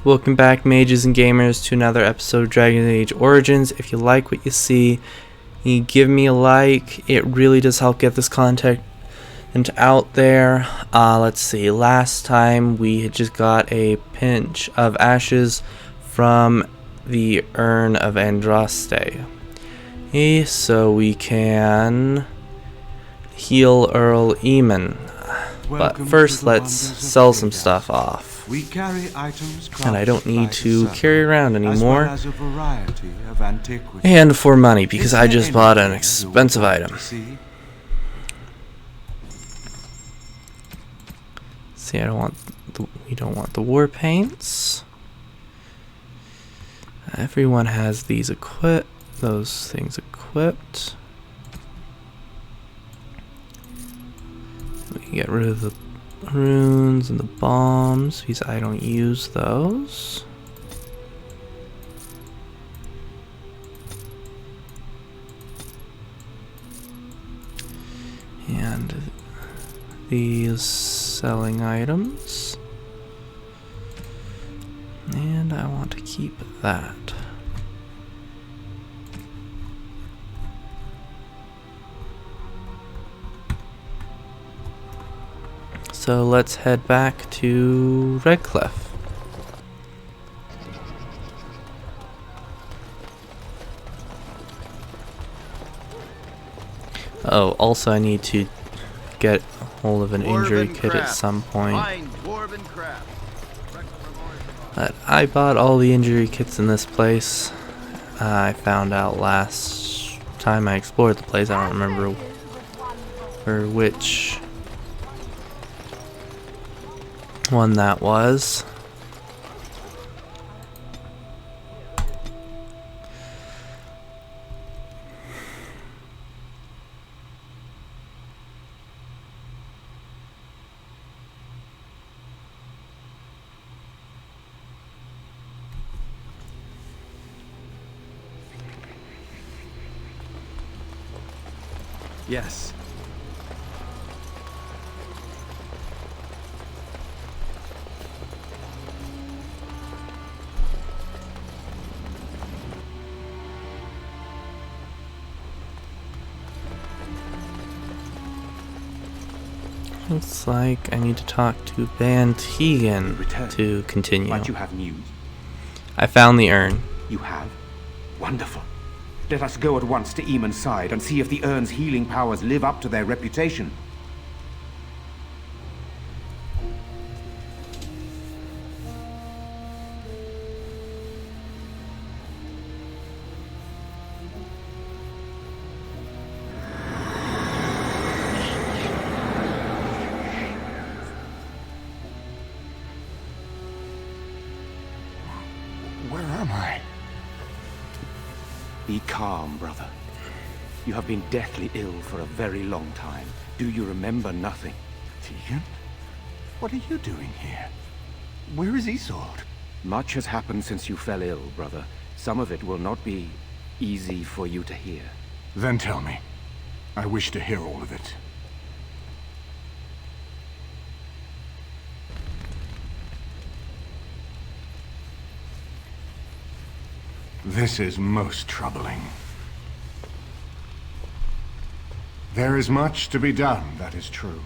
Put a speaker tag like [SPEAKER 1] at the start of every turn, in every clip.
[SPEAKER 1] Welcome back, mages and gamers, to another episode of Dragon Age Origins. If you like what you see, you give me a like. It really does help get this content out there. Let's see, last time we had just got a pinch of ashes from the Urn of Andraste. So we can heal Earl Eamon. But first, let's sell some stuff off.
[SPEAKER 2] We carry items
[SPEAKER 1] And I don't need to carry around anymore.
[SPEAKER 2] as well as a variety of antiquities.
[SPEAKER 1] And for money, because I just bought an expensive item.
[SPEAKER 2] See?
[SPEAKER 1] See, we don't want the war paints. Everyone has these those things equipped. We can get rid of the runes and the bombs because I don't use those. And these selling items. And I want to keep that. So let's head back to Redcliffe. Oh, also I need to get a hold of an injury kit at some point. But I bought all the injury kits in this place. I found out last time I explored the place. I don't remember which one that was.
[SPEAKER 2] Yes.
[SPEAKER 1] Looks like I need to talk to Van Tegan to continue.
[SPEAKER 3] But you have news.
[SPEAKER 1] I found the urn.
[SPEAKER 3] You have? Wonderful. Let us go at once to Eamon's side and see if the urn's healing powers live up to their reputation.
[SPEAKER 2] Where am I?
[SPEAKER 3] Be calm, brother. You have been deathly ill for a very long time. Do you remember nothing?
[SPEAKER 2] Tegan? What are you doing here? Where is Isolde?
[SPEAKER 3] Much has happened since you fell ill, brother. Some of it will not be easy for you to hear.
[SPEAKER 2] Then tell me. I wish to hear all of it. This is most troubling. There is much to be done, that is true.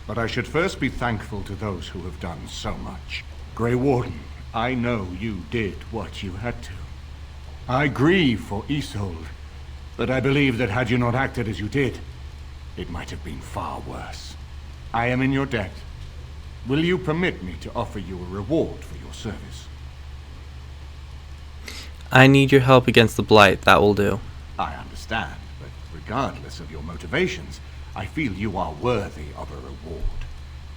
[SPEAKER 2] But I should first be thankful to those who have done so much. Grey Warden, I know you did what you had to. I grieve for Isolde, but I believe that had you not acted as you did, it might have been far worse. I am in your debt. Will you permit me to offer you a reward for your service?
[SPEAKER 1] I need your help against the Blight. That will do.
[SPEAKER 2] I understand, but regardless of your motivations, I feel you are worthy of a reward.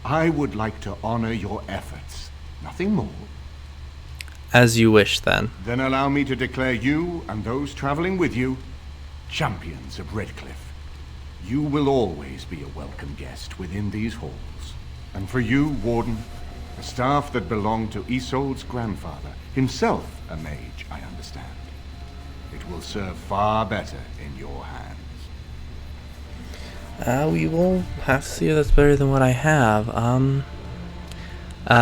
[SPEAKER 2] I would like to honor your efforts. Nothing more.
[SPEAKER 1] As you wish, then.
[SPEAKER 2] Then allow me to declare you and those traveling with you champions of Redcliffe. You will always be a welcome guest within these halls. And for you, Warden, a staff that belonged to Isolde's grandfather, himself a mage, I understand. It will serve far better in your hands.
[SPEAKER 1] We will have to see if that's better than what I have.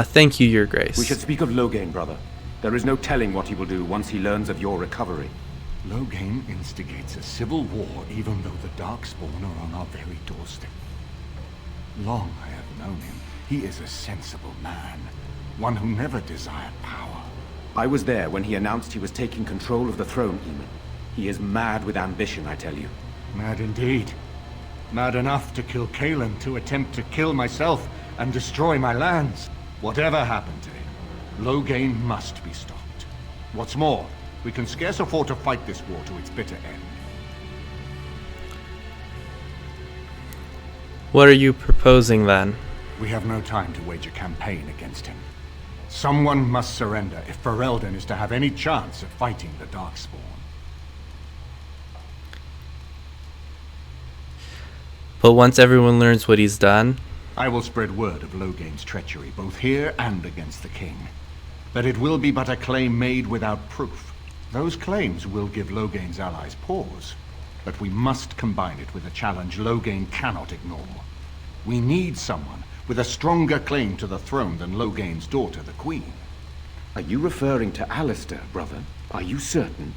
[SPEAKER 1] Thank you, Your Grace.
[SPEAKER 3] We should speak of Loghain, brother. There is no telling what he will do once he learns of your recovery.
[SPEAKER 2] Loghain instigates a civil war even though the Darkspawn are on our very doorstep. Long I have known him. He is a sensible man. One who never desired power.
[SPEAKER 3] I was there when he announced he was taking control of the throne, Eamon. He is mad with ambition, I tell you.
[SPEAKER 2] Mad indeed. Mad enough to kill Cailan, to attempt to kill myself and destroy my lands. Whatever happened to him, Loghain must be stopped. What's more, we can scarce afford to fight this war to its bitter end.
[SPEAKER 1] What are you proposing then?
[SPEAKER 2] We have no time to wage a campaign against him. Someone must surrender if Ferelden is to have any chance of fighting the Darkspawn.
[SPEAKER 1] But once everyone learns what he's done,
[SPEAKER 2] I will spread word of Loghain's treachery, both here and against the king. That it will be but a claim made without proof. Those claims will give Loghain's allies pause, but we must combine it with a challenge Loghain cannot ignore. We need someone with a stronger claim to the throne than Loghain's daughter, the Queen.
[SPEAKER 3] Are you referring to Alistair, brother? Are you certain?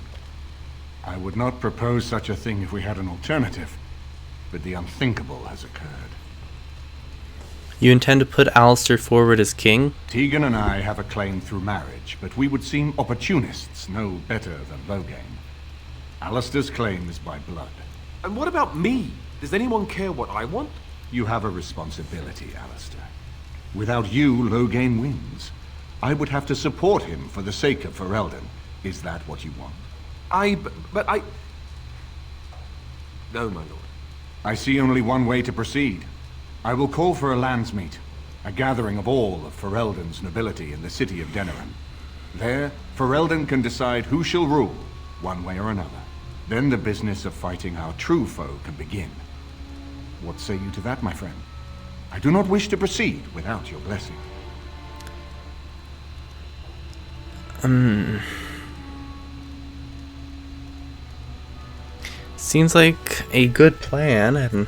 [SPEAKER 2] I would not propose such a thing if we had an alternative, but the unthinkable has occurred.
[SPEAKER 1] you intend to put Alistair forward as king?
[SPEAKER 2] Tegan and I have a claim through marriage, but we would seem opportunists no better than Loghain. Alistair's claim is by blood.
[SPEAKER 4] And what about me? Does anyone care what I want?
[SPEAKER 2] You have a responsibility, Alistair. Without you, Loghain wins. I would have to support him for the sake of Ferelden. Is that what you want?
[SPEAKER 4] But I... No, my lord.
[SPEAKER 2] I see only one way to proceed. I will call for a landsmeet, a gathering of all of Ferelden's nobility in the city of Denerim. There, Ferelden can decide who shall rule, one way or another. Then the business of fighting our true foe can begin. What say you to that, my friend? I do not wish to proceed without your blessing.
[SPEAKER 1] Seems like a good plan, and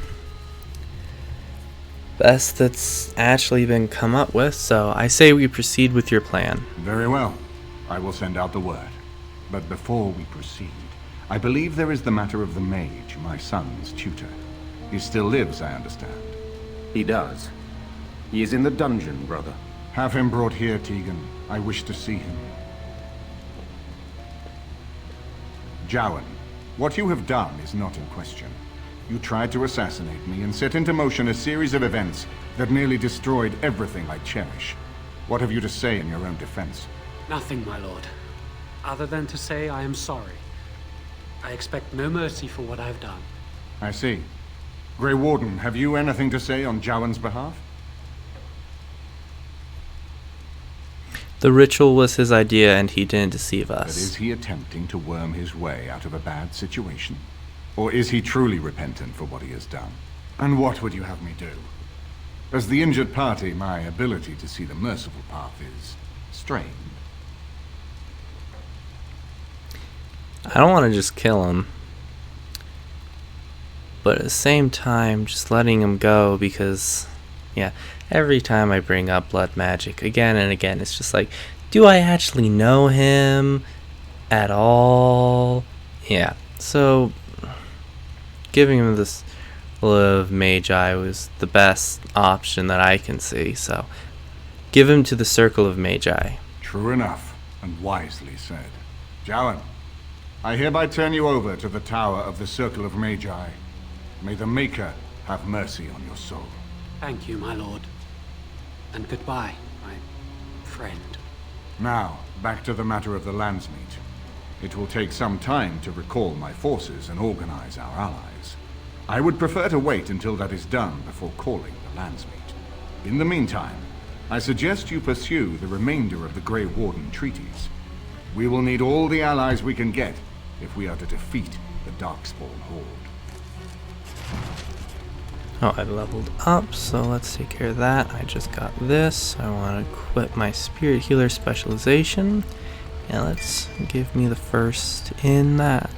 [SPEAKER 1] best that's actually been come up with, so I say we proceed with your plan.
[SPEAKER 2] Very well. I will send out the word. But before we proceed, I believe there is the matter of the mage, my son's tutor. He still lives, I understand.
[SPEAKER 3] He does. He is in the dungeon, brother.
[SPEAKER 2] Have him brought here, Tegan. I wish to see him. Jowan, what you have done is not in question. You tried to assassinate me and set into motion a series of events that nearly destroyed everything I cherish. What have you to say in your own defense?
[SPEAKER 5] Nothing, my lord. Other than to say I am sorry. I expect no mercy for what I have done.
[SPEAKER 2] I see. Grey Warden, have you anything to say on Jowan's behalf?
[SPEAKER 1] The ritual was his idea and he didn't deceive
[SPEAKER 2] But
[SPEAKER 1] us.
[SPEAKER 2] is he attempting to worm his way out of a bad situation? Or is he truly repentant for what he has done? And what would you have me do? As the injured party, my ability to see the merciful path is strained.
[SPEAKER 1] I don't want to just kill him, but at the same time just letting him go, because yeah, every time I bring up blood magic again and again, it's just like, do I actually know him at all? Yeah, so giving him this of Magi was the best option that I can see, so give him to the Circle of Magi.
[SPEAKER 2] True enough, and wisely said. Jowan, I hereby turn you over to the Tower of the Circle of Magi. May the Maker have mercy on your soul.
[SPEAKER 5] Thank you, my lord. And goodbye, my friend.
[SPEAKER 2] Now, back to the matter of the landsmeet. It will take some time to recall my forces and organize our allies. I would prefer to wait until that is done before calling the landsmeet. In the meantime, I suggest you pursue the remainder of the Grey Warden treaties. We will need all the allies we can get if we are to defeat the Darkspawn Horde.
[SPEAKER 1] Oh, I leveled up, so let's take care of that. I just got this. I want to equip my Spirit Healer specialization. And let's give me the first in that.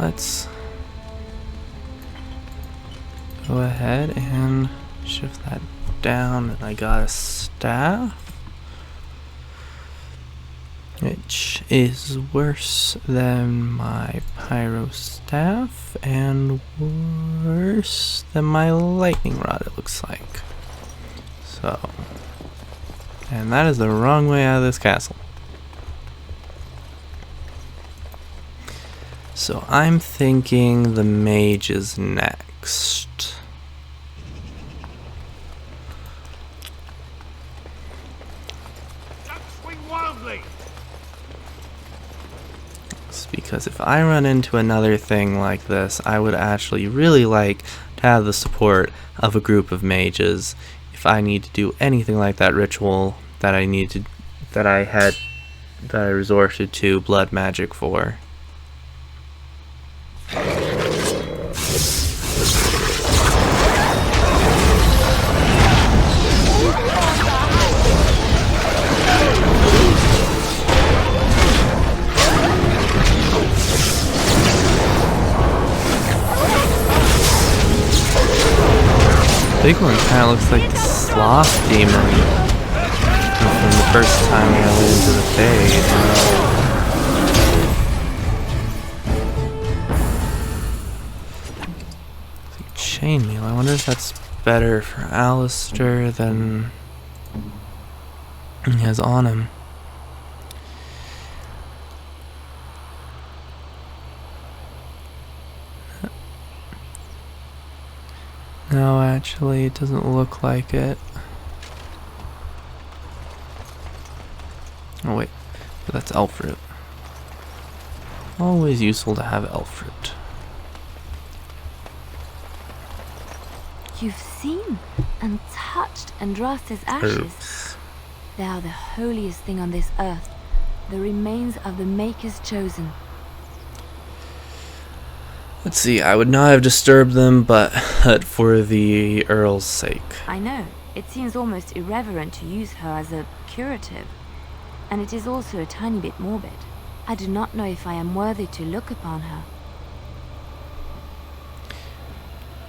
[SPEAKER 1] let's go ahead and shift that down, and I got a staff, which is worse than my pyro staff and worse than my lightning rod, it looks like. So, and that is the wrong way out of this castle. So I'm thinking the mage is next.
[SPEAKER 2] Swing wildly.
[SPEAKER 1] It's because if I run into another thing like this, I would actually really like to have the support of a group of mages if I need to do anything like that ritual that I resorted to blood magic for. Big one kind of looks like the sloth demon from the first time I went into the Fade. Chainmail. I wonder if that's better for Alistair than he has on him. No, actually, it doesn't look like it. Oh wait, but that's elf fruit. Always useful to have elf fruit.
[SPEAKER 6] You've seen and touched Andraste's ashes.
[SPEAKER 1] Oops.
[SPEAKER 6] They are the holiest thing on this earth, the remains of the Maker's chosen.
[SPEAKER 1] Let's see, I would not have disturbed them, but for the Earl's sake.
[SPEAKER 6] I know, it seems almost irreverent to use her as a curative, and it is also a tiny bit morbid. I do not know if I am worthy to look upon her.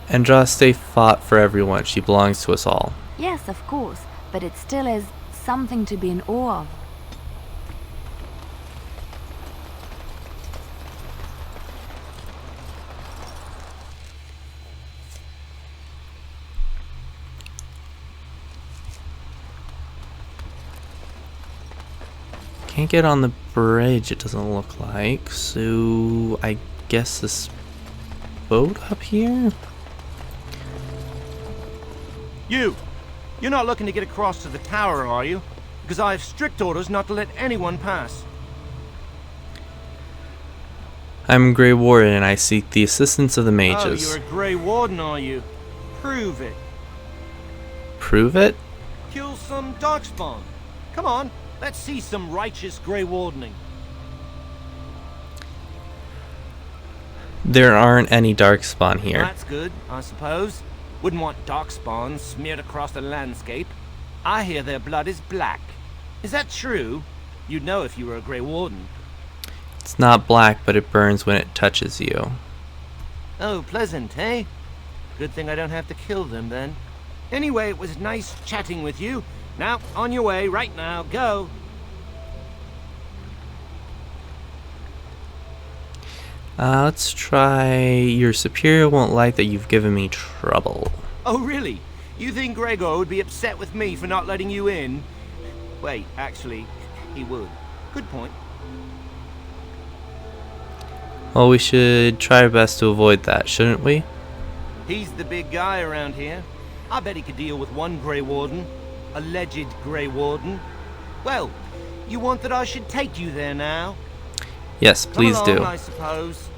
[SPEAKER 1] Andraste fought for everyone. She belongs to us all.
[SPEAKER 6] Yes, of course, but it still is something to be in awe of.
[SPEAKER 1] Can't get on the bridge, it doesn't look like. So I guess this boat up here?
[SPEAKER 7] You're not looking to get across to the tower, are you? Because I have strict orders not to let anyone pass.
[SPEAKER 1] I'm Grey Warden and I seek the assistance of the
[SPEAKER 7] Oh,
[SPEAKER 1] mages.
[SPEAKER 7] you're a Grey Warden, are you? Prove it.
[SPEAKER 1] Prove it?
[SPEAKER 7] Kill some Darkspawn. Come on, let's see some righteous Grey Wardening.
[SPEAKER 1] There aren't any Darkspawn here.
[SPEAKER 7] That's good, I suppose. Wouldn't want Darkspawn smeared across the landscape. I hear their blood is black. Is that true? You'd know if you were a Grey Warden.
[SPEAKER 1] It's not black, but it burns when it touches you.
[SPEAKER 7] Oh, pleasant, eh? Good thing I don't have to kill them, then. Anyway, it was nice chatting with you. Now, on your way, right now, go!
[SPEAKER 1] Let's try... Your superior won't like that you've given me trouble.
[SPEAKER 7] Oh, really? You think Gregor would be upset with me for not letting you in? Wait, actually, he would. Good point.
[SPEAKER 1] Well, we should try our best to avoid that, shouldn't we?
[SPEAKER 7] He's the big guy around here. I bet he could deal with one Grey Warden. Alleged Grey Warden. Well, you want that I should take you there now?
[SPEAKER 1] Yes, please
[SPEAKER 7] Come along,
[SPEAKER 1] do.
[SPEAKER 7] I suppose.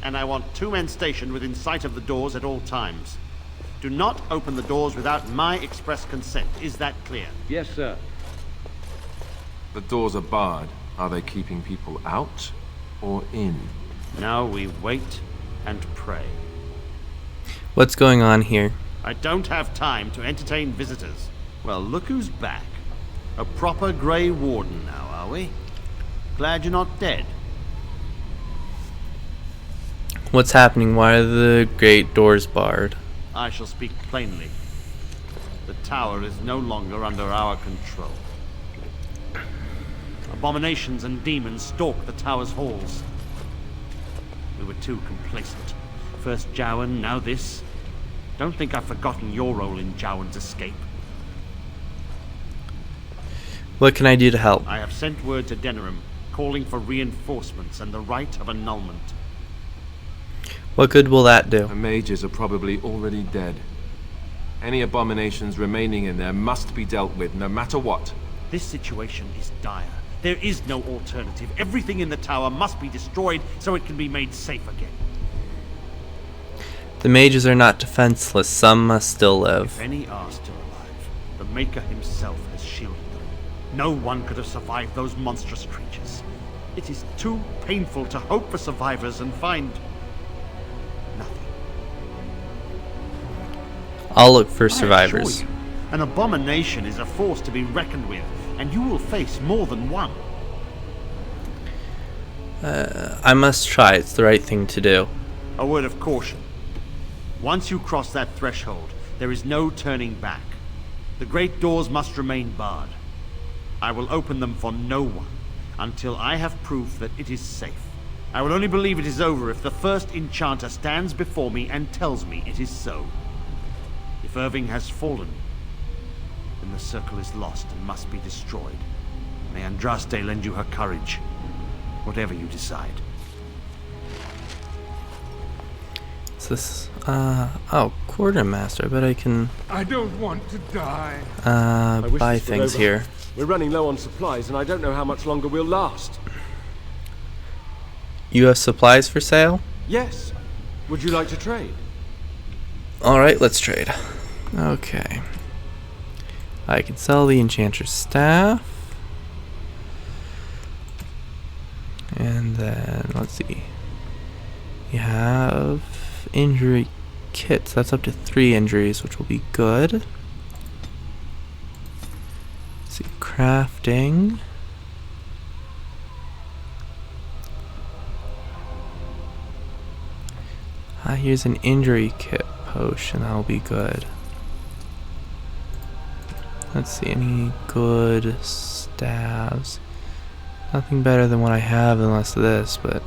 [SPEAKER 8] And I want 2 men stationed within sight of the doors at all times. Do not open the doors without my express consent. Is that clear?
[SPEAKER 9] Yes, sir.
[SPEAKER 4] The doors are barred. Are they keeping people out or in?
[SPEAKER 8] Now we wait and pray.
[SPEAKER 1] What's going on here?
[SPEAKER 8] I don't have time to entertain visitors. Well, look who's back. A proper Grey Warden now, are we? Glad you're not dead.
[SPEAKER 1] What's happening? Why are the great doors barred?
[SPEAKER 8] I shall speak plainly. The tower is no longer under our control. Abominations and demons stalk the tower's halls. We were too complacent. First Jowan, now this. Don't think I've forgotten your role in Jowan's escape.
[SPEAKER 1] What can I do to help?
[SPEAKER 8] I have sent word to Denerim, calling for reinforcements and the right of annulment.
[SPEAKER 1] What good will that do?
[SPEAKER 9] The mages are probably already dead. Any abominations remaining in there must be dealt with, no matter what.
[SPEAKER 8] This situation is dire. There is no alternative. Everything in the tower must be destroyed so it can be made safe again.
[SPEAKER 1] The mages are not defenseless. Some must still live.
[SPEAKER 8] If any are still alive, the Maker himself has shielded them. No one could have survived those monstrous creatures. It is too painful to hope for survivors and find nothing.
[SPEAKER 1] I'll look for
[SPEAKER 8] I assure
[SPEAKER 1] survivors.
[SPEAKER 8] you, an abomination is a force to be reckoned with, and you will face more than one.
[SPEAKER 1] I must try. It's the right thing to do.
[SPEAKER 8] A word of caution. Once you cross that threshold, there is no turning back. The great doors must remain barred. I will open them for no one until I have proof that it is safe. I will only believe it is over if the first enchanter stands before me and tells me it is so. If Irving has fallen, then the circle is lost and must be destroyed. May Andraste lend you her courage, whatever you decide.
[SPEAKER 1] What's this? Oh, quartermaster. I bet I can
[SPEAKER 2] I don't want to die.
[SPEAKER 4] wish
[SPEAKER 1] buy
[SPEAKER 4] this were
[SPEAKER 1] things
[SPEAKER 4] over.
[SPEAKER 1] here.
[SPEAKER 4] We're running low on supplies, and I don't know how much longer we'll last.
[SPEAKER 1] You have supplies for sale?
[SPEAKER 4] Yes. Would you like to trade?
[SPEAKER 1] Alright, let's trade. Okay. I can sell the enchanter's staff. And then, let's see. You have injury kits. That's up to 3 injuries, which will be good. Let's see, crafting. Here's an injury kit potion. That'll be good. Let's see, any good staves. Nothing better than what I have unless this, but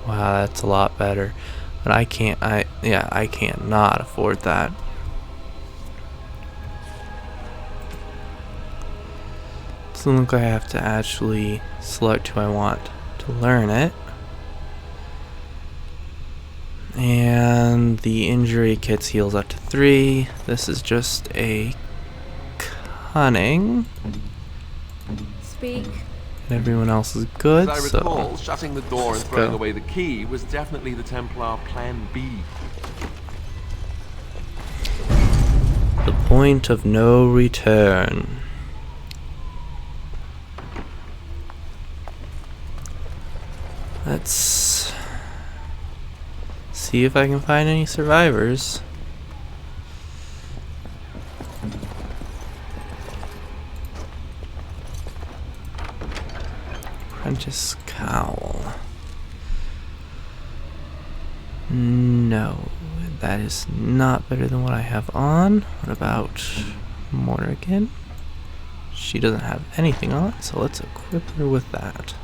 [SPEAKER 1] wow, that's a lot better. But I can't not afford that. Doesn't look like I have to actually select who I want to learn it. And the injury kits heals up to 3. This is just a cunning.
[SPEAKER 6] Speak.
[SPEAKER 1] And everyone else is good,
[SPEAKER 9] As I
[SPEAKER 1] so
[SPEAKER 9] recall, shutting the door and
[SPEAKER 1] let's
[SPEAKER 9] throwing
[SPEAKER 1] go.
[SPEAKER 9] away the key was definitely the Templar Plan B.
[SPEAKER 1] The point of no return. Let's see if I can find any survivors. Apprentice Cowl. No, that is not better than what I have on. What about Morrigan? She doesn't have anything on, so let's equip her with that.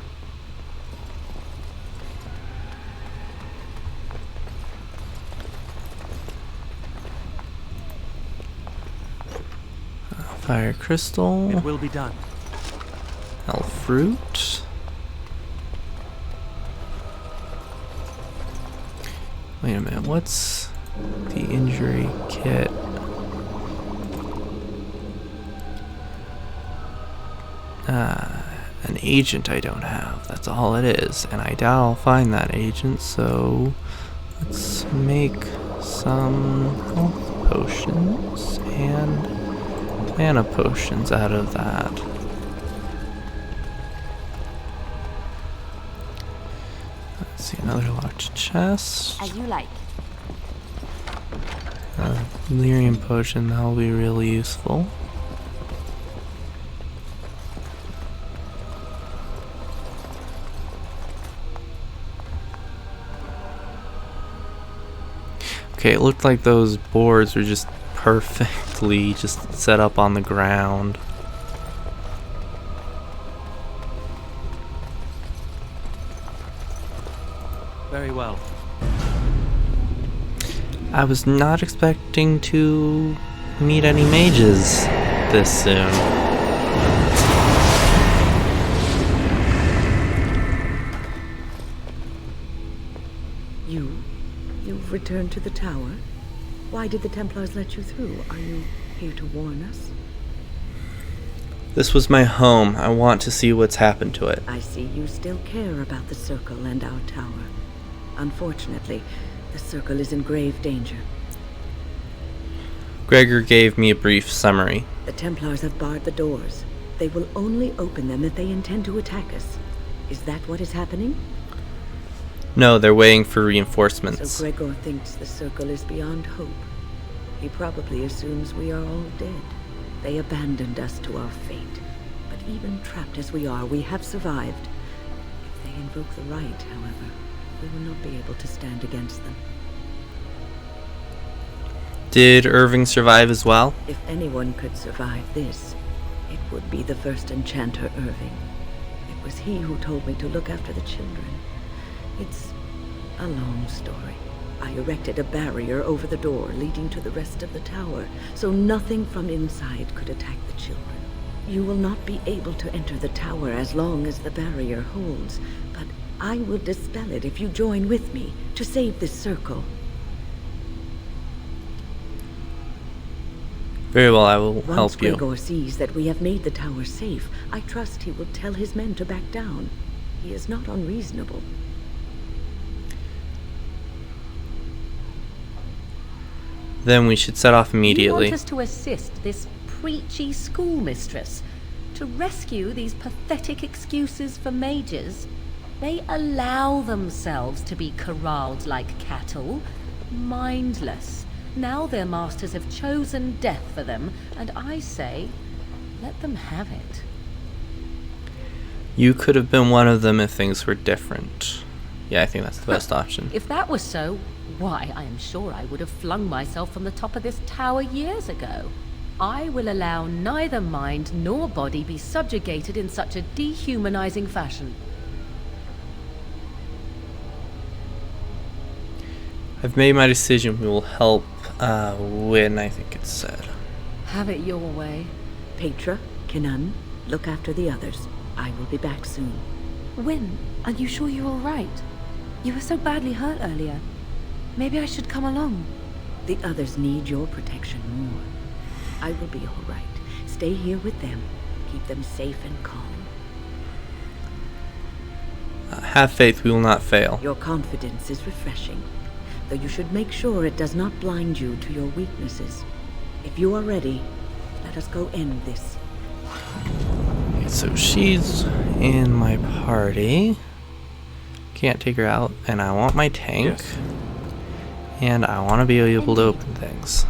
[SPEAKER 1] Fire crystal.
[SPEAKER 8] It will be done.
[SPEAKER 1] Elf fruit. Wait a minute, what's the injury kit? An agent I don't have. That's all it is. And I doubt I'll find that agent, so let's make some health potions and mana potions out of that. See another locked chest.
[SPEAKER 6] As you like.
[SPEAKER 1] Lyrium potion, that'll be really useful. Okay, it looked like those boards were just perfectly just set up on the ground.
[SPEAKER 10] Very well.
[SPEAKER 1] I was not expecting to meet any mages this soon.
[SPEAKER 11] You've returned to the tower? Why did the Templars let you through? Are you here to warn us?
[SPEAKER 1] This was my home. I want to see what's happened to it.
[SPEAKER 11] I see you still care about the Circle and our tower. Unfortunately, the Circle is in grave danger.
[SPEAKER 1] Gregor gave me a brief summary.
[SPEAKER 11] The Templars have barred the doors. They will only open them if they intend to attack us. Is that what is happening?
[SPEAKER 1] No, they're waiting for reinforcements.
[SPEAKER 11] So Gregor thinks the Circle is beyond hope. He probably assumes we are all dead. They abandoned us to our fate. But even trapped as we are, we have survived. If they invoke the right, however, we will not be able to stand against them.
[SPEAKER 1] Did Irving survive as well?
[SPEAKER 11] If anyone could survive this, it would be the first enchanter Irving. It was he who told me to look after the children. It's a long story. I erected a barrier over the door leading to the rest of the tower, so nothing from inside could attack the children. You will not be able to enter the tower as long as the barrier holds, but I will dispel it if you join with me to save this Circle.
[SPEAKER 1] Very well, I will help you.
[SPEAKER 11] Once Gregor sees that we have made the tower safe, I trust he will tell his men to back down. He is not unreasonable.
[SPEAKER 1] Then we should set off immediately.
[SPEAKER 12] You want us to assist this preachy schoolmistress to rescue these pathetic excuses for mages? They allow themselves to be corralled like cattle, mindless. Now their masters have chosen death for them, and I say, let them have it.
[SPEAKER 1] You could have been one of them if things were different. Yeah, I think that's the best option.
[SPEAKER 12] If that was so, why, I am sure I would have flung myself from the top of this tower years ago. I will allow neither mind nor body be subjugated in such a dehumanizing fashion.
[SPEAKER 1] I've made my decision. We will help win, I think it said.
[SPEAKER 12] Have it your way.
[SPEAKER 11] Petra, Kenan, look after the others. I will be back soon.
[SPEAKER 6] Wyn, are you sure you're all right? You were so badly hurt earlier. Maybe I should come along.
[SPEAKER 11] The others need your protection more. I will be all right. Stay here with them. Keep them safe and calm.
[SPEAKER 1] Have faith, we will not fail.
[SPEAKER 11] Your confidence is refreshing, though you should make sure it does not blind you to your weaknesses. If you are ready, let us go end this.
[SPEAKER 1] Okay, so she's in my party. Can't take her out, and I want my tank.
[SPEAKER 9] Yes.
[SPEAKER 1] And I want to be able to open things.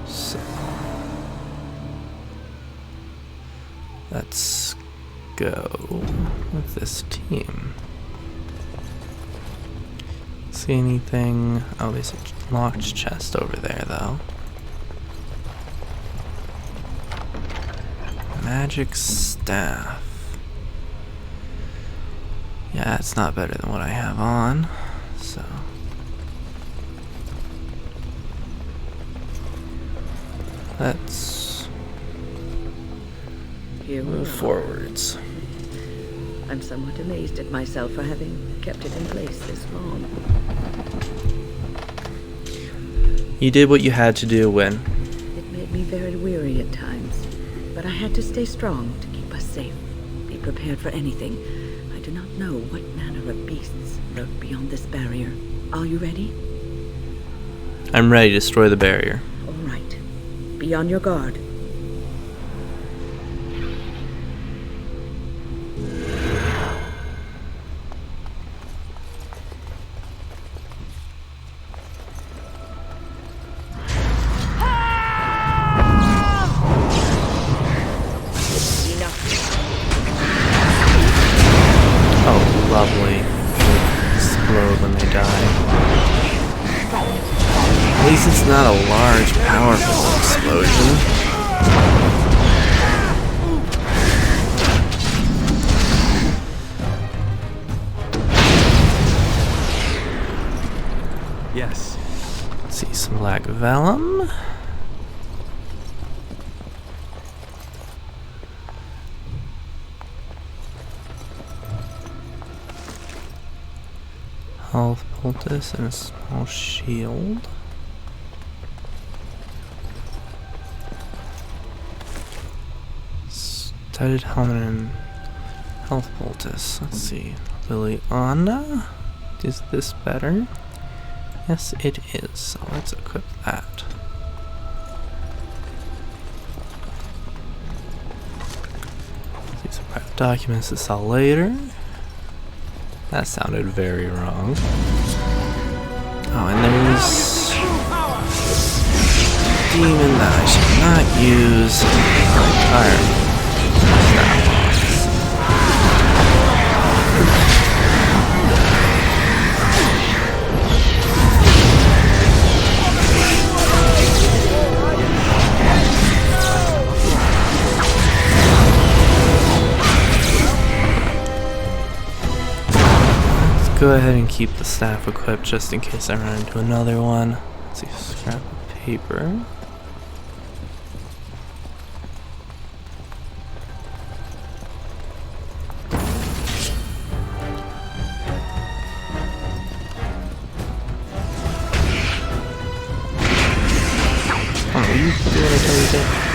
[SPEAKER 1] So let's go with this team. See anything? Oh, there's a locked chest over there, though. Magic staff. Yeah, it's not better than what I have on, so. Let's move forwards.
[SPEAKER 11] I'm somewhat amazed at myself for having kept it in place this long.
[SPEAKER 1] You did what you had to do, Wyn.
[SPEAKER 11] It made me very weary at times, but I had to stay strong to keep us safe. Be prepared for anything. I do not know what manner of beasts lurk beyond this barrier. Are you ready?
[SPEAKER 1] I'm ready to destroy the barrier.
[SPEAKER 11] All right. Be on your guard.
[SPEAKER 1] not a large, powerful explosion.
[SPEAKER 4] Yes.
[SPEAKER 1] Let's see, some black vellum. Health poultice and a small shield. Studded helmet and health poultice. Let's see. Liliana? Is this better? Yes, it is. So let's equip that. These are private documents to sell later. That sounded very wrong. Oh, and there's a demon that I should not use. Alright. Go ahead and keep the staff equipped just in case I run into another one. Let's see, scrap of paper. Oh, you do what I tell you to.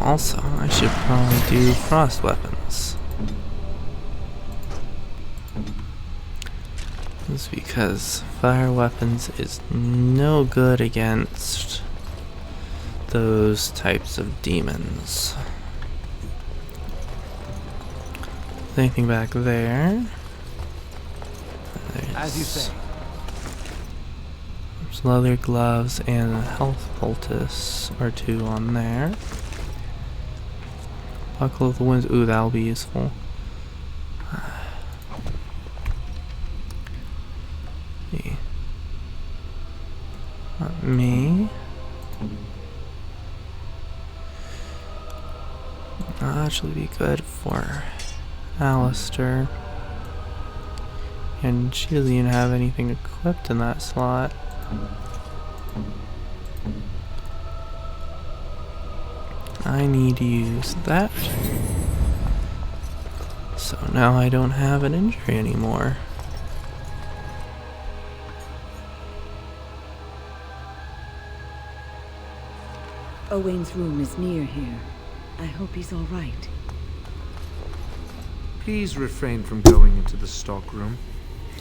[SPEAKER 1] Also, I should probably do frost weapons. This is because fire weapons is no good against those types of demons. Anything back there?
[SPEAKER 4] As you say.
[SPEAKER 1] There's leather gloves and a health poultice or two on there. Buckle of the Winds. Ooh, that'll be useful. Not me. That'll actually be good for Alistair. And she doesn't even have anything equipped in that slot. I need to use that. So now I don't have an injury anymore.
[SPEAKER 11] Owain's room is near here. I hope he's all right.
[SPEAKER 10] Please refrain from going into the stockroom.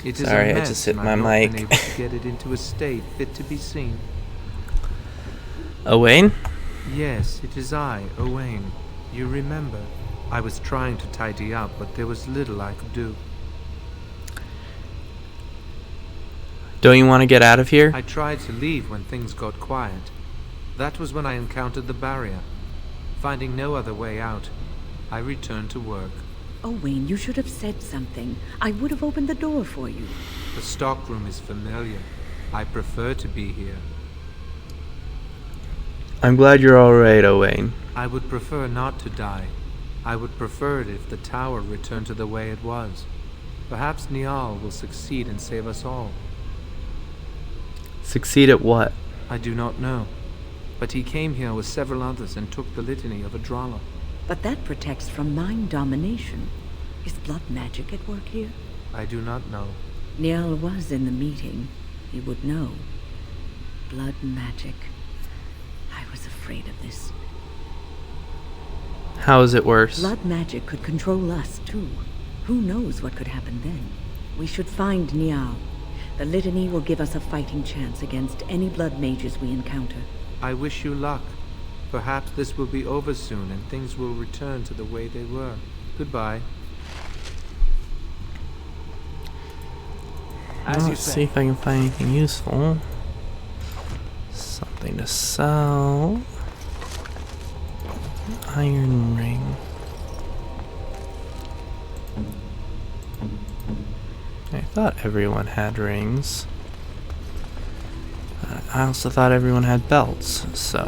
[SPEAKER 10] It is
[SPEAKER 1] Sorry,
[SPEAKER 10] a
[SPEAKER 1] I
[SPEAKER 10] mess,
[SPEAKER 1] just hit
[SPEAKER 10] and
[SPEAKER 1] my
[SPEAKER 10] I've not
[SPEAKER 1] mic.
[SPEAKER 10] been able to get it into a state fit to be seen.
[SPEAKER 1] Owain?
[SPEAKER 10] Yes, it is I, Owain. You remember, I was trying to tidy up, but there was little I could do.
[SPEAKER 1] Don't you want to get out of here?
[SPEAKER 10] I tried to leave when things got quiet. That was when I encountered the barrier. Finding no other way out, I returned to work.
[SPEAKER 11] Owain, you should have said something. I would have opened the door for you.
[SPEAKER 10] The stockroom is familiar. I prefer to be here.
[SPEAKER 1] I'm glad you're alright, Owain.
[SPEAKER 10] I would prefer not to die. I would prefer it if the tower returned to the way it was. Perhaps Niall will succeed and save us all.
[SPEAKER 1] Succeed at what?
[SPEAKER 10] I do not know. But he came here with several others and took the litany of Adralla.
[SPEAKER 11] But that protects from mind domination. Is blood magic at work here?
[SPEAKER 10] I do not know.
[SPEAKER 11] Niall was in the meeting. He would know. Blood magic. I was afraid of this.
[SPEAKER 1] How is it worse?
[SPEAKER 11] Blood magic could control us, too. Who knows what could happen then? We should find Niall. The litany will give us a fighting chance against any blood mages we encounter.
[SPEAKER 10] I wish you luck. Perhaps this will be over soon and things will return to the way they were. Goodbye.
[SPEAKER 1] Let's see if I can find anything useful. Something to sell. Iron ring. I thought everyone had rings. I also thought everyone had belts, so.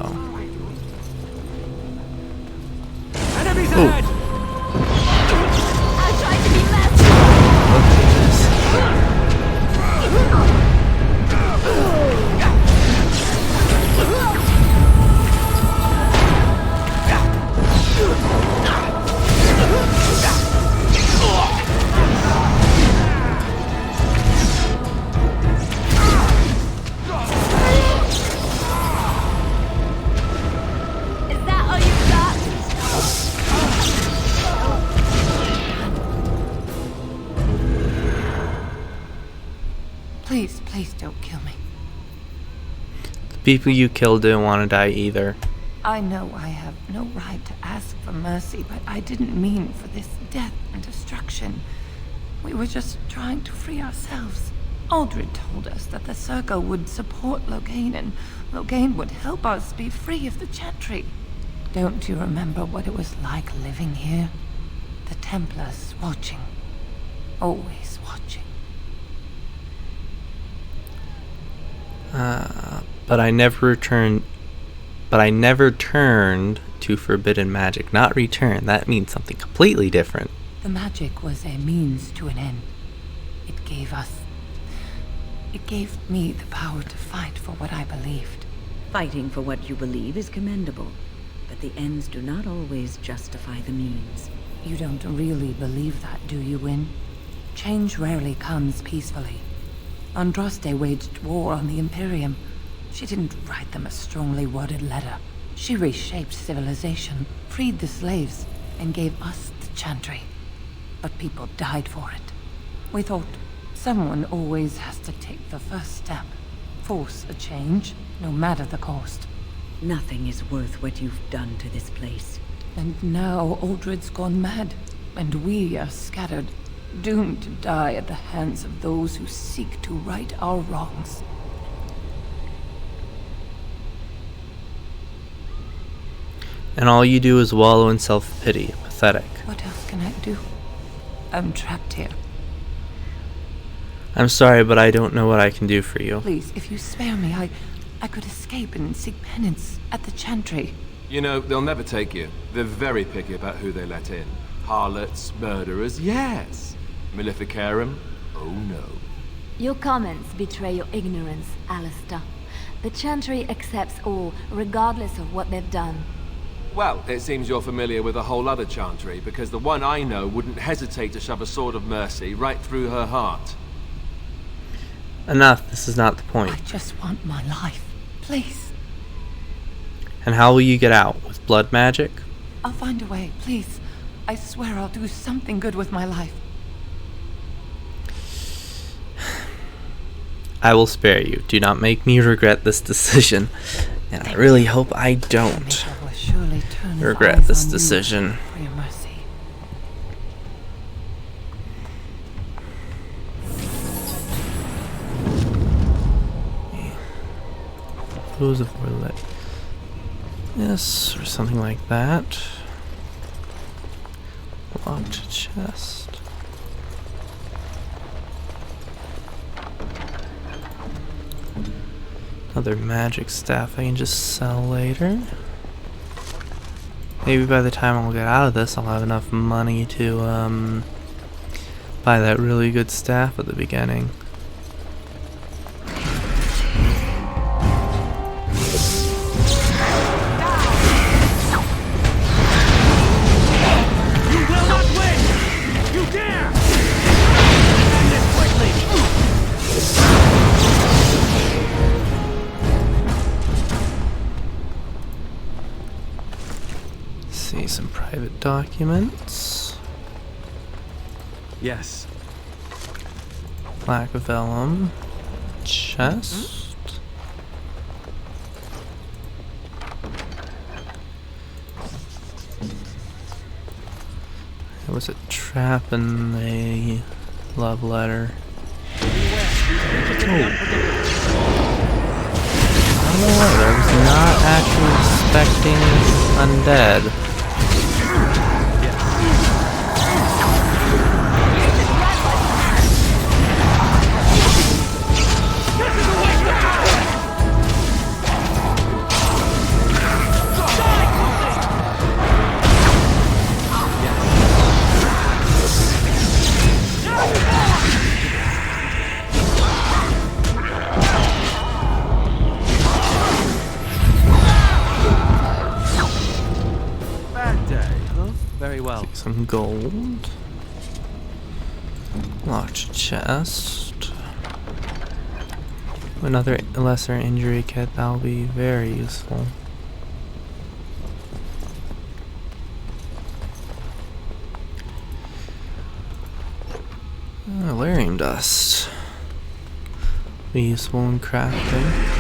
[SPEAKER 7] Enemies ahead!
[SPEAKER 6] I'll try to be merciful.
[SPEAKER 1] Look at this.
[SPEAKER 6] Is that all you've got?
[SPEAKER 13] Please, please don't kill me.
[SPEAKER 1] The people you killed didn't want to die either.
[SPEAKER 13] I know I have no right to ask for mercy, but I didn't mean for this death and destruction. We were just trying to free ourselves. Aldred told us that the Circle would support Loghain, and Loghain would help us be free of the Chantry. Don't you remember what it was like living here? The Templars watching. Always watching.
[SPEAKER 1] But I never turned to forbidden magic. Not return. That means something completely different.
[SPEAKER 13] The magic was a means to an end. It gave me the power to fight for what I believed.
[SPEAKER 11] Fighting for what you believe is commendable, but the ends do not always justify the means.
[SPEAKER 13] You don't really believe that, do you, Wynne? Change rarely comes peacefully. Andraste waged war on the Imperium. She didn't write them a strongly worded letter. She reshaped civilization, freed the slaves, and gave us the Chantry. But people died for it. We thought someone always has to take the first step. Force a change, no matter the cost.
[SPEAKER 11] Nothing is worth what you've done to this place.
[SPEAKER 13] And now Aldred's gone mad, and we are scattered, doomed to die at the hands of those who seek to right our wrongs.
[SPEAKER 1] And all you do is wallow in self-pity. Pathetic.
[SPEAKER 13] What else can I do? I'm trapped here.
[SPEAKER 1] I'm sorry, but I don't know what I can do for you.
[SPEAKER 13] Please, if you spare me, I could escape and seek penance at the Chantry.
[SPEAKER 9] You know, they'll never take you. They're very picky about who they let in. Harlots, murderers, yes. Maleficarum, oh no.
[SPEAKER 6] Your comments betray your ignorance, Alistair. The Chantry accepts all, regardless of what they've done.
[SPEAKER 9] Well, it seems you're familiar with a whole other Chantry, because the one I know wouldn't hesitate to shove a sword of mercy right through her heart.
[SPEAKER 1] Enough, this is not the point.
[SPEAKER 13] I just want my life. Please.
[SPEAKER 1] And how will you get out? With blood magic?
[SPEAKER 13] I'll find a way, please. I swear I'll do something good with my life.
[SPEAKER 1] I will spare you. Do not make me regret this decision. And I really hope I don't regret this decision.
[SPEAKER 13] For your mercy.
[SPEAKER 1] Close the lit. Yes, or something like that. Locked chest. Another magic staff I can just sell later. Maybe by the time I'll get out of this, I'll have enough money to buy that really good staff at the beginning. See some private documents.
[SPEAKER 4] Yes.
[SPEAKER 1] Black vellum. Chest. There was a trap in the love letter. Oh. I don't know, I was not actually expecting undead. Some gold. Locked chest. Another lesser injury kit, that'll be very useful. Elerium dust. Be useful in crafting.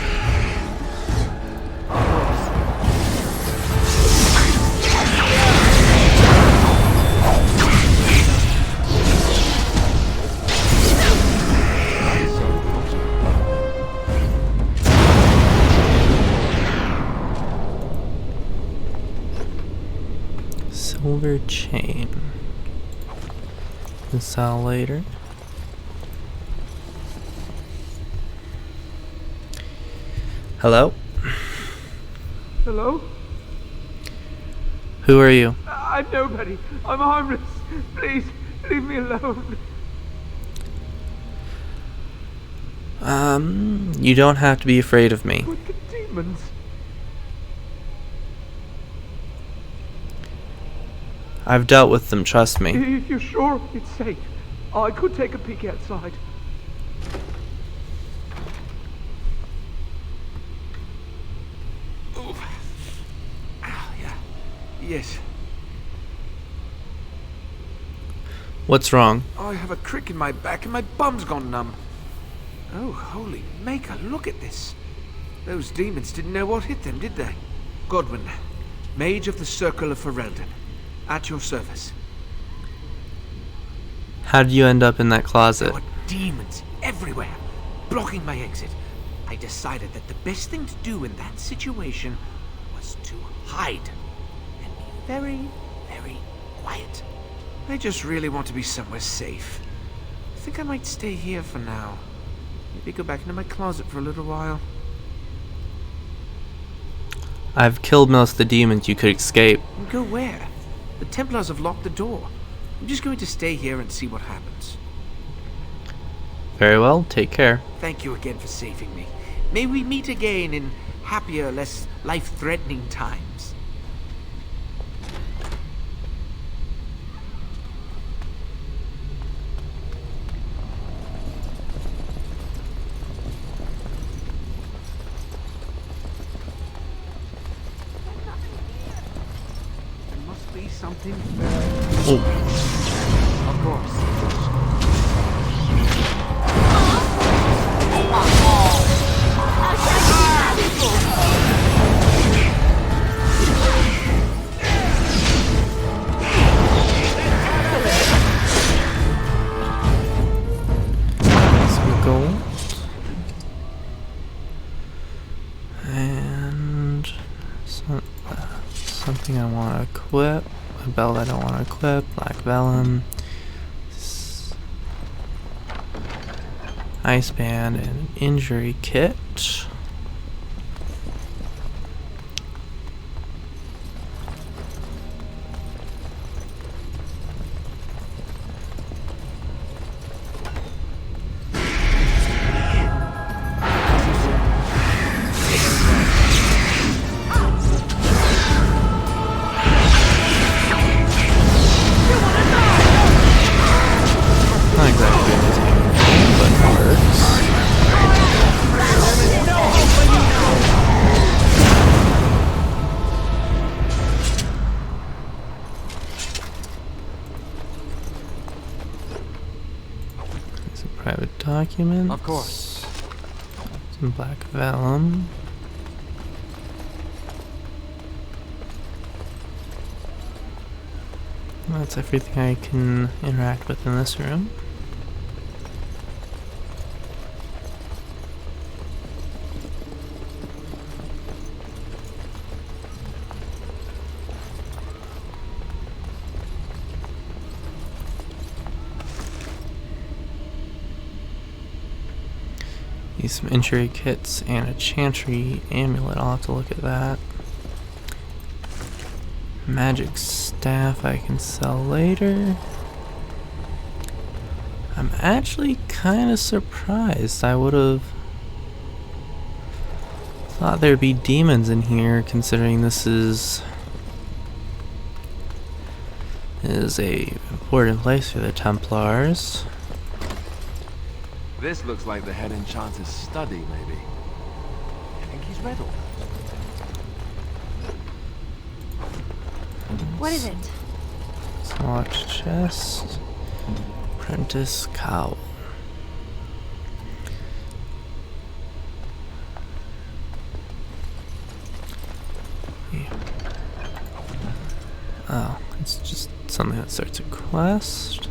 [SPEAKER 1] Silver chain. Can sell later. Hello?
[SPEAKER 14] Hello?
[SPEAKER 1] Who are you?
[SPEAKER 14] I'm nobody. I'm harmless. Please, leave me alone.
[SPEAKER 1] You don't have to be afraid of me.
[SPEAKER 14] Wicked demons.
[SPEAKER 1] I've dealt with them, trust me.
[SPEAKER 14] If you're sure it's safe, I could take a peek outside.
[SPEAKER 3] Oh, yeah. Yes.
[SPEAKER 1] What's wrong?
[SPEAKER 3] I have a crick in my back and my bum's gone numb. Oh, holy maker, look at this. Those demons didn't know what hit them, did they? Godwyn, Mage of the Circle of Ferelden. At your service.
[SPEAKER 1] How did you end up in that closet?
[SPEAKER 3] There were demons everywhere, blocking my exit. I decided that the best thing to do in that situation was to hide and be very, very quiet. I just really want to be somewhere safe. I think I might stay here for now. Maybe go back into my closet for a little while.
[SPEAKER 1] I've killed most of the demons you could escape.
[SPEAKER 3] And go where? The Templars have locked the door. I'm just going to stay here and see what happens.
[SPEAKER 1] Very well, take care.
[SPEAKER 3] Thank you again for saving me. May we meet again in happier, less life-threatening times. There must be something. Of course.
[SPEAKER 1] Some gold. And something I want to equip. A belt I don't want to equip. Black vellum. Ice band and an injury kit. Not exactly anything, but it works. Some private documents.
[SPEAKER 3] Of course.
[SPEAKER 1] Some black vellum. That's everything I can interact with in this room. Some injury kits and a chantry amulet. I'll have to look at that. Magic staff I can sell later. I'm actually kind of surprised. I would have thought there'd be demons in here, considering this is a important place for the Templars.
[SPEAKER 9] This looks like the head enchanter's study, maybe. I think he's read all that.
[SPEAKER 6] What is it?
[SPEAKER 1] Small chest. Apprentice cowl. Yeah. Oh, it's just something that starts a quest.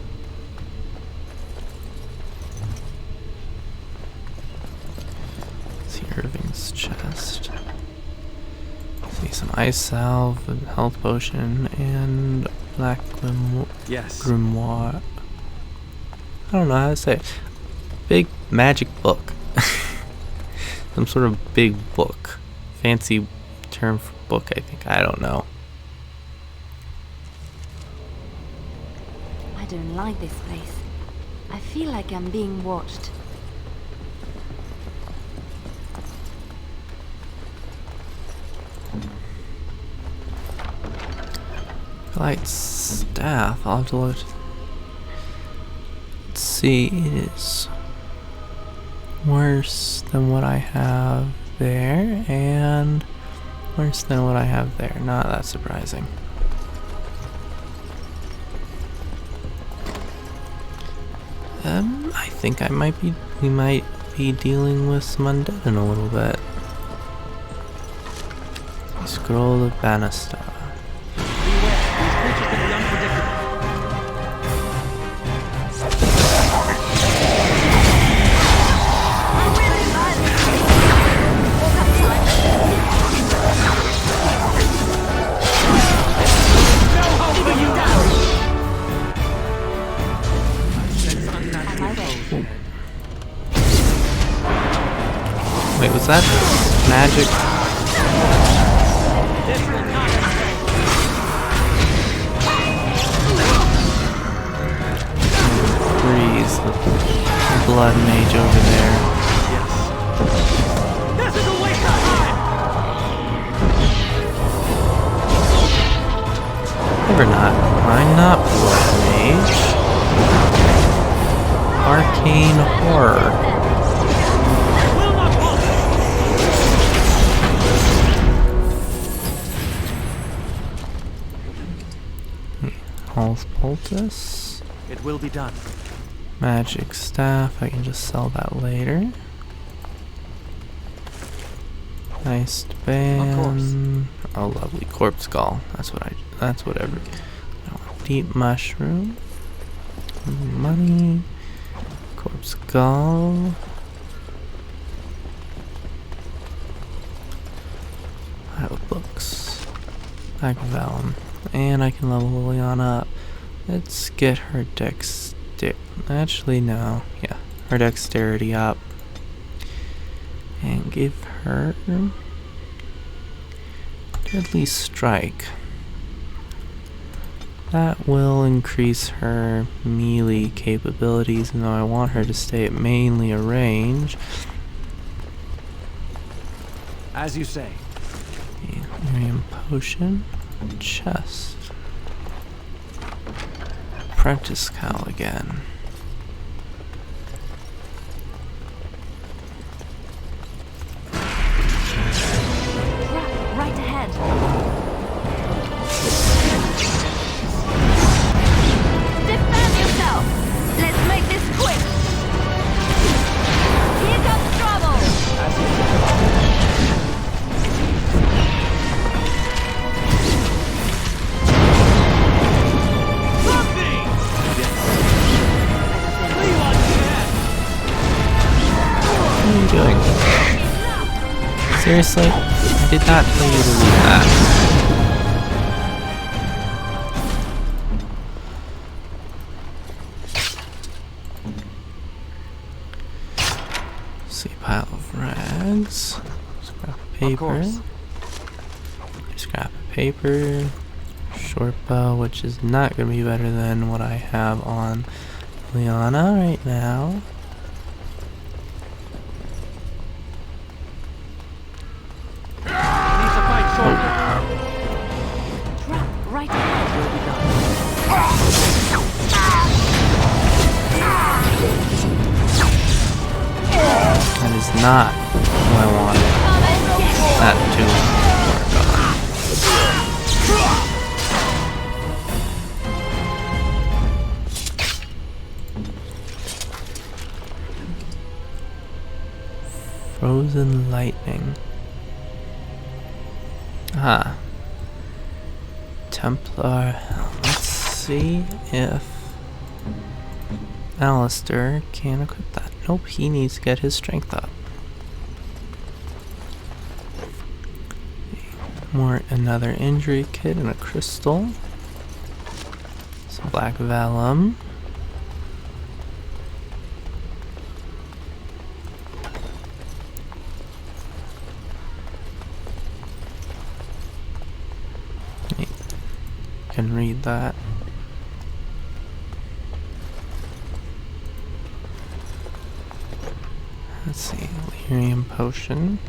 [SPEAKER 1] Irving's chest. See some ice salve, and health potion, and black grimoire. I don't know how to say it. Big magic book. Some sort of big book. Fancy term for book, I think. I don't know.
[SPEAKER 6] I don't like this place. I feel like I'm being watched.
[SPEAKER 1] Light staff. I'll have to look. Let's see. It is worse than what I have there, and worse than what I have there. Not that surprising. I think we might be dealing with some undead in a little bit. Scroll of Bannister. Wait, was that magic? Breeze, the blood mage over there.
[SPEAKER 14] This is a waste of time.
[SPEAKER 1] Never not. I'm not blood mage. Arcane horror. Health poultice.
[SPEAKER 3] It will be done.
[SPEAKER 1] Magic staff. I can just sell that later. Nice band. Oh, lovely corpse skull. That's whatever. Deep mushroom. Money. Corpse skull. I have books. Back of Vellum. And I can level Liliana up. Let's get her Actually, no. Yeah, her dexterity up. And give her Deadly Strike. That will increase her melee capabilities, and though I want her to stay at mainly a range.
[SPEAKER 3] As you say.
[SPEAKER 1] Miriam potion. Chest. Apprentice cowl again.
[SPEAKER 6] Right ahead. Defend yourself. Let's make this quick. Here comes trouble.
[SPEAKER 1] doing? Seriously? I did not tell you to leave that. See, pile of rags. Scrap of paper. Scrap of paper. Short bow, which is not going to be better than what I have on Liana right now. That is not who I wanted that to work on. Frozen lightning. Ah. Templar. Let's see if Alistair can equip that. Nope, he needs to get his strength up. Another injury kit and a crystal. Some black vellum. You can read that. Let's see, Lyrium potion.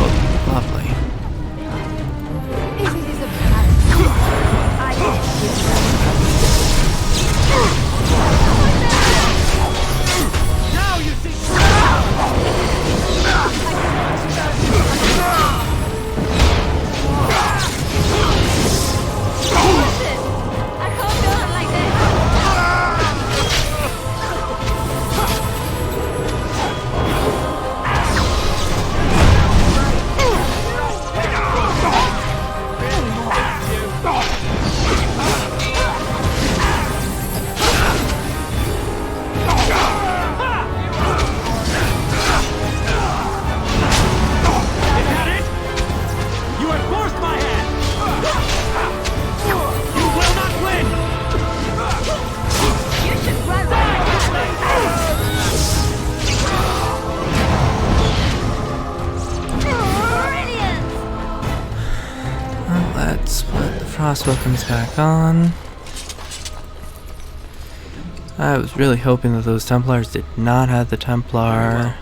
[SPEAKER 1] Oh, lovely.
[SPEAKER 3] Now you see.
[SPEAKER 1] Let's put the frost weapons back on. I was really hoping that those Templars did not have the Templar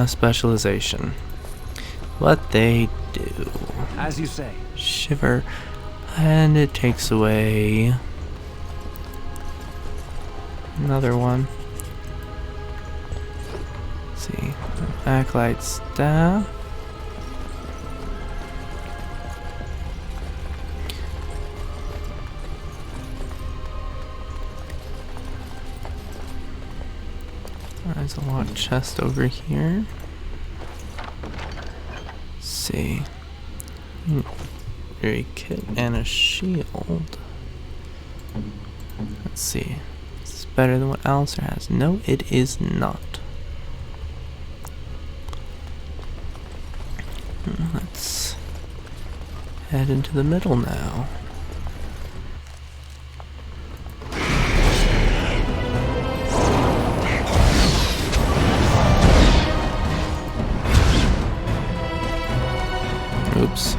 [SPEAKER 1] specialization. But they do.
[SPEAKER 3] As you say.
[SPEAKER 1] Shiver. And it takes away another one. Let's see. Backlight staff. There's a locked chest over here. Let's see. Very kit and a shield. Let's see. Is this better than what Alistair has? No, it is not. Let's head into the middle now. Oops.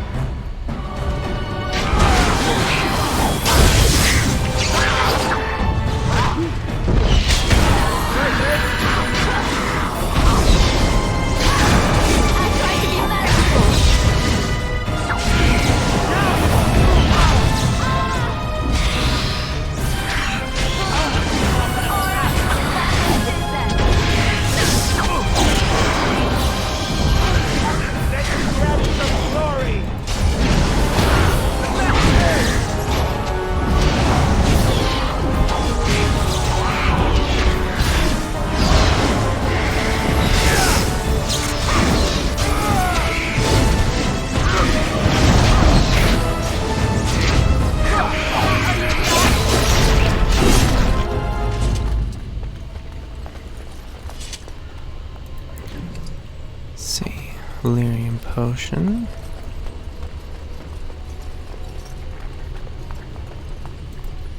[SPEAKER 1] delirium potion.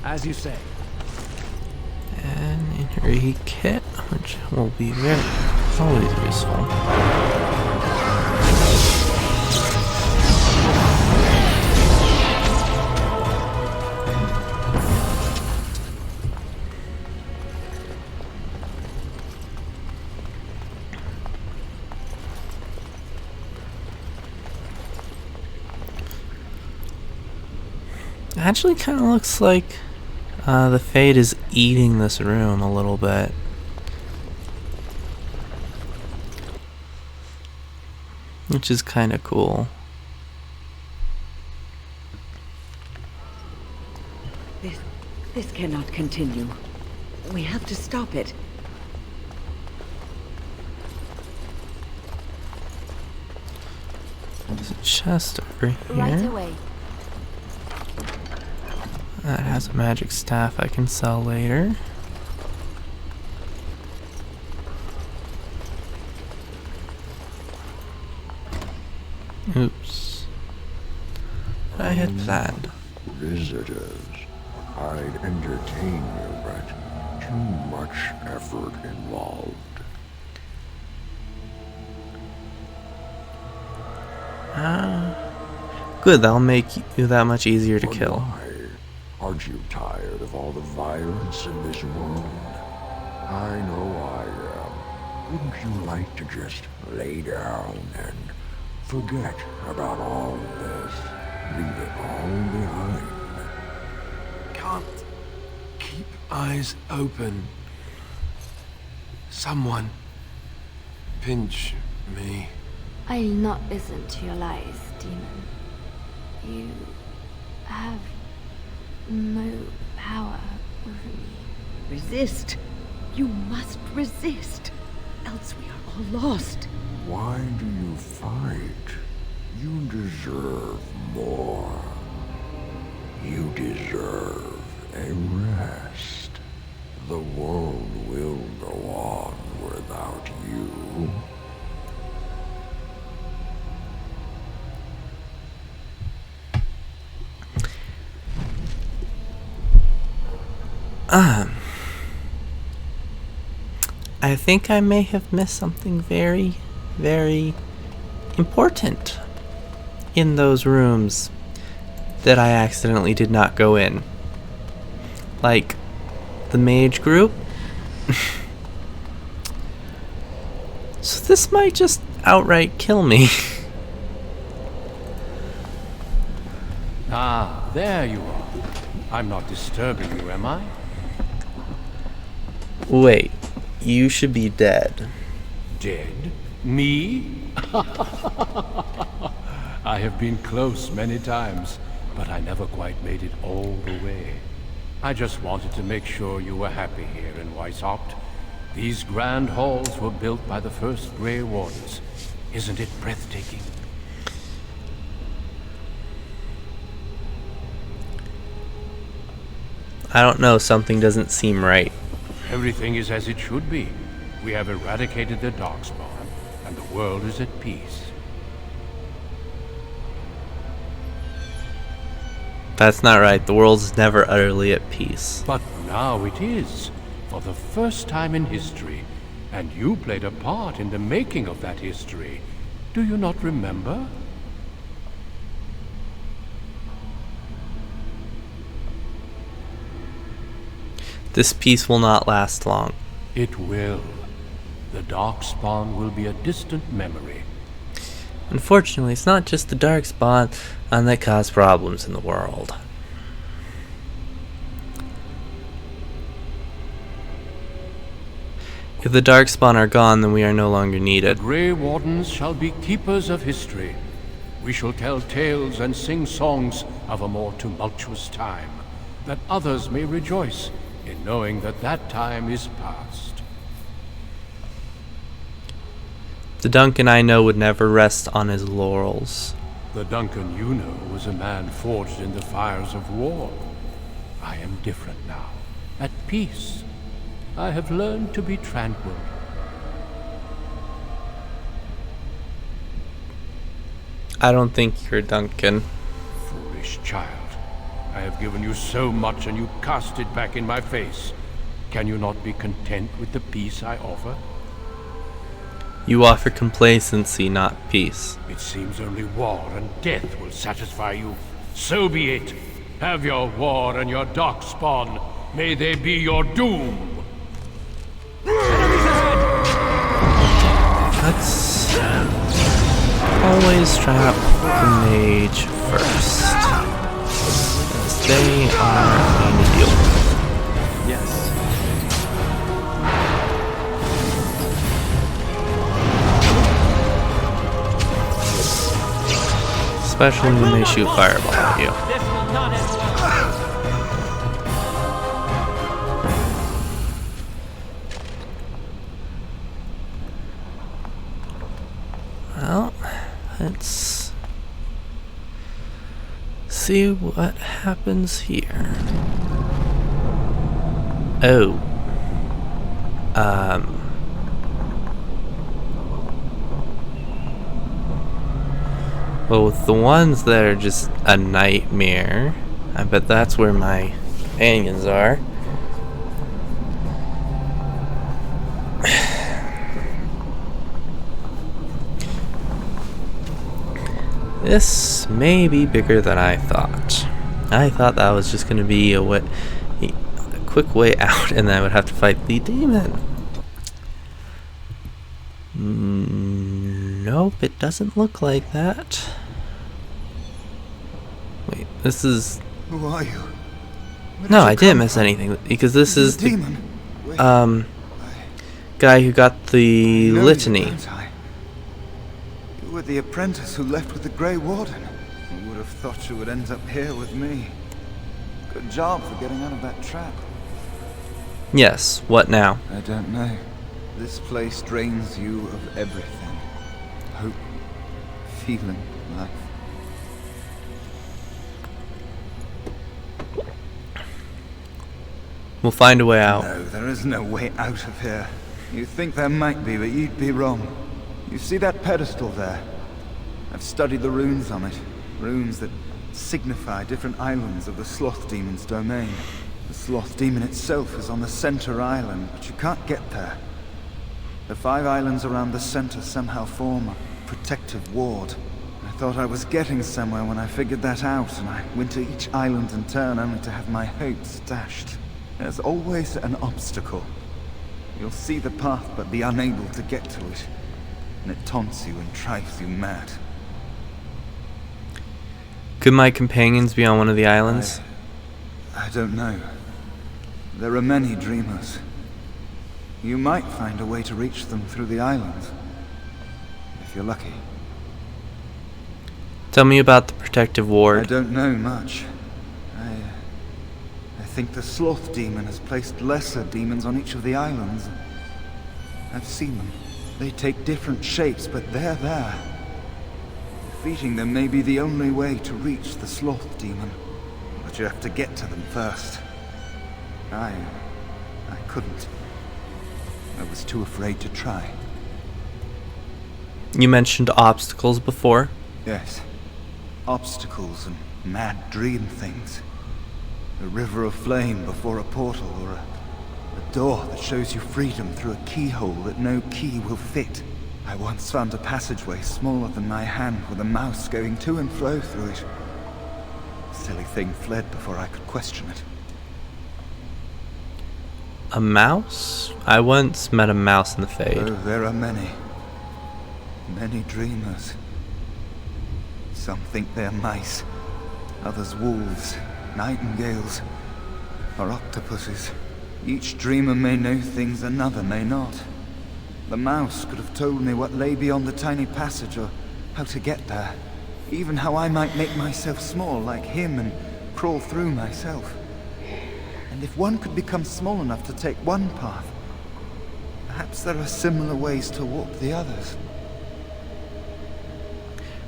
[SPEAKER 3] As you say.
[SPEAKER 1] And injury kit, which will be always useful. Actually kind of looks like the Fade is eating this room a little bit. Which is kind of cool.
[SPEAKER 11] This cannot continue. We have to stop it.
[SPEAKER 1] There's a chest over here.
[SPEAKER 6] Right away.
[SPEAKER 1] That has a magic staff I can sell later. Oops. I hit that.
[SPEAKER 15] Visitors, I'd entertain you, but too much effort involved.
[SPEAKER 1] Good, that'll make you that much easier to kill.
[SPEAKER 15] Aren't you tired of all the violence in this world? I know I am. Wouldn't you like to just lay down and forget about all this? Leave it all behind.
[SPEAKER 9] Can't keep eyes open. Someone pinch me.
[SPEAKER 6] I'll not listen to your lies, demon. You have no power over me.
[SPEAKER 11] Resist. You must resist. Else we are all lost.
[SPEAKER 15] Why do you fight? You deserve more. You deserve a rest. The world will go on without you.
[SPEAKER 1] I think I may have missed something very, very important in those rooms that I accidentally did not go in. Like the mage group. So this might just outright kill me.
[SPEAKER 16] Ah, there you are. I'm not disturbing you, am I?
[SPEAKER 1] Wait, you should be dead.
[SPEAKER 16] Dead? Me? I have been close many times, but I never quite made it all the way. I just wanted to make sure you were happy here in Weishaupt. These grand halls were built by the first Grey Wardens. Isn't it breathtaking?
[SPEAKER 1] I don't know, something doesn't seem right.
[SPEAKER 16] Everything is as it should be. We have eradicated the Darkspawn, and the world is at peace.
[SPEAKER 1] That's not right. The world's never utterly at peace.
[SPEAKER 16] But now it is, for the first time in history, and you played a part in the making of that history. Do you not remember?
[SPEAKER 1] This peace will not last long.
[SPEAKER 16] It will. The Darkspawn will be a distant memory.
[SPEAKER 1] Unfortunately, it's not just the Darkspawn that cause problems in the world. If the Darkspawn are gone, then we are no longer needed.
[SPEAKER 16] The Grey Wardens shall be keepers of history. We shall tell tales and sing songs of a more tumultuous time, that others may rejoice in knowing that that time is past.
[SPEAKER 1] The Duncan I know would never rest on his laurels.
[SPEAKER 16] The Duncan you know was a man forged in the fires of war. I am different now, at peace. I have learned to be tranquil.
[SPEAKER 1] I don't think you're Duncan.
[SPEAKER 16] Foolish child. I have given you so much and you cast it back in my face. Can you not be content with the peace I offer?
[SPEAKER 1] You offer complacency, not peace.
[SPEAKER 16] It seems only war and death will satisfy you. So be it. Have your war and your darkspawn. May they be your doom.
[SPEAKER 1] Let's always trap the mage first, as they are going to deal with.
[SPEAKER 10] Yes.
[SPEAKER 1] Especially when they shoot fireball at you. Well, let's see what happens here. Oh. Well, with the ones that are just a nightmare, I bet that's where my companions are. This may be bigger than I thought. I thought that was just going to be a quick way out, and then I would have to fight the demon. Nope, it doesn't look like that. Wait, this is...
[SPEAKER 17] Who are you?
[SPEAKER 1] No, I didn't miss anything, because this is the
[SPEAKER 17] demon.
[SPEAKER 1] guy who got the litany.
[SPEAKER 17] You were the apprentice who left with the Grey Warden. I would have thought you would end up here with me. Good job for getting out of that trap.
[SPEAKER 1] Yes, what now?
[SPEAKER 17] I don't know. This place drains you of everything. Hope, feeling, life.
[SPEAKER 1] We'll find a way out.
[SPEAKER 17] No, there is no way out of here. You think there might be, but you'd be wrong. You see that pedestal there? I've studied the runes on it. Runes that signify different islands of the Sloth Demon's domain. The Sloth Demon itself is on the center island, but you can't get there. The 5 islands around the center somehow form a protective ward. I thought I was getting somewhere when I figured that out, and I went to each island in turn only to have my hopes dashed. There's always an obstacle. You'll see the path but be unable to get to it. And it taunts you and drives you mad.
[SPEAKER 1] Could my companions be on one of the islands?
[SPEAKER 17] I don't know. There are many dreamers. You might find a way to reach them through the islands. If you're lucky.
[SPEAKER 1] Tell me about the protective ward.
[SPEAKER 17] I don't know much. I think the Sloth Demon has placed lesser demons on each of the islands. I've seen them. They take different shapes, but they're there. Defeating them may be the only way to reach the Sloth Demon. But you have to get to them first. I couldn't. I was too afraid to try.
[SPEAKER 1] You mentioned obstacles before?
[SPEAKER 17] Yes. Obstacles and mad dream things. A river of flame before a portal, or a door that shows you freedom through a keyhole that no key will fit. I once found a passageway smaller than my hand with a mouse going to and fro through it. The silly thing fled before I could question it.
[SPEAKER 1] A mouse? I once met a mouse in the Fade.
[SPEAKER 17] Oh, there are many. Many dreamers. Some think they're mice, others wolves, nightingales, or octopuses. Each dreamer may know things another may not. The mouse could have told me what lay beyond the tiny passage, or how to get there. Even how I might make myself small like him and crawl through myself. And if one could become small enough to take one path, perhaps there are similar ways to walk the others.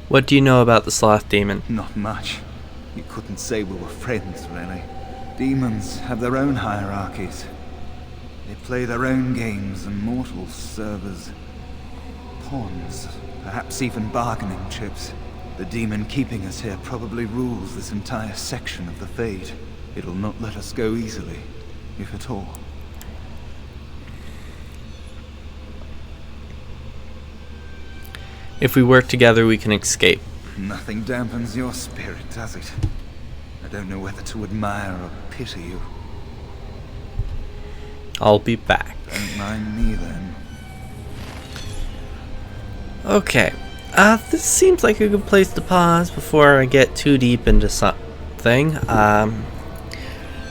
[SPEAKER 1] What do you know about the Sloth Demon?
[SPEAKER 17] Not much. You couldn't say we were friends, really. Demons have their own hierarchies. They play their own games, and mortals serve as pawns, perhaps even bargaining chips. The demon keeping us here probably rules this entire section of the Fade. It'll not let us go easily, if at all.
[SPEAKER 1] If we work together, we can escape.
[SPEAKER 17] Nothing dampens your spirit, does it? I don't know whether to admire or pity you.
[SPEAKER 1] I'll be back.
[SPEAKER 17] Don't mind me then.
[SPEAKER 1] Okay. This seems like a good place to pause before I get too deep into something.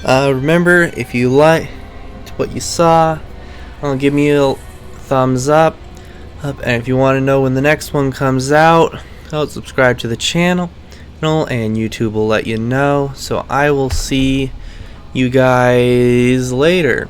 [SPEAKER 1] Remember, if you liked what you saw, give me a thumbs up. And if you want to know when the next one comes out, subscribe to the channel, and YouTube will let you know. So I will see you guys later.